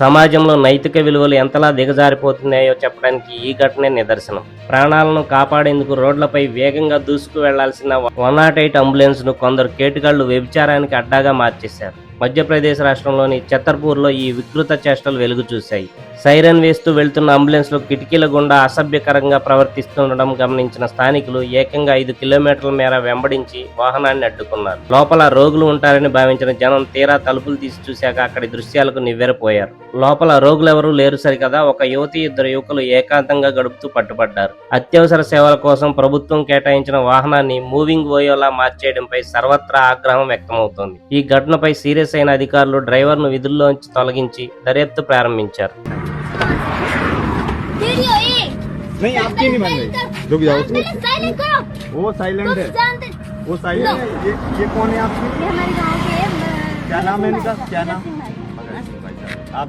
సమాజంలో నైతిక విలువలు ఎంతలా దిగజారిపోతున్నాయో చెప్పడానికి ఈ ఘటనే నిదర్శనం. ప్రాణాలను కాపాడేందుకు రోడ్లపై వేగంగా దూసుకు వెళ్లాల్సిన 108 అంబులెన్స్ను కొందరు కేటుగాళ్లు వ్యభిచారానికి అడ్డాగా మార్చేశారు. మధ్యప్రదేశ్ రాష్ట్రంలోని ఛతర్పూర్లో ఈ వికృత చేష్టలు వెలుగు చూశాయి. సైరన్ వేస్తూ వెళ్తున్న అంబులెన్స్లో కిటికీల గుండా అసభ్యకరంగా ప్రవర్తిస్తుండడం గమనించిన స్థానికులు ఏకంగా 5 కిలోమీటర్ల మేర వెంబడించి వాహనాన్ని అడ్డుకున్నారు. లోపల రోగులు ఉంటారని భావించిన జనం తీరా తలుపులు తీసి చూశాక అక్కడి దృశ్యాలకు నివ్వెరపోయారు. లోపల రోగులెవరూ లేరు సరికదా, ఒక యువతి 2 యువకులు ఏకాంతంగా గడుపుతూ పట్టుబడ్డారు. అత్యవసర సేవల కోసం ప్రభుత్వం కేటాయించిన వాహనాన్ని మూవింగ్ ఓయోలా మార్చేయడంపై సర్వత్రా ఆగ్రహం వ్యక్తమవుతోంది. ఈ ఘటనపై సీరియస్ అయిన అధికారులు డ్రైవర్ను విధుల్లోంచి తొలగించి దర్యాప్తు ప్రారంభించారు. नहीं आपकी नहीं बन गई, रुक जाओ। वो साइलेंट है, वो साइलेंट है। ये कौन है आपकी? ये हमारे गांव के क्या नाम है इनका? क्या नाम? आप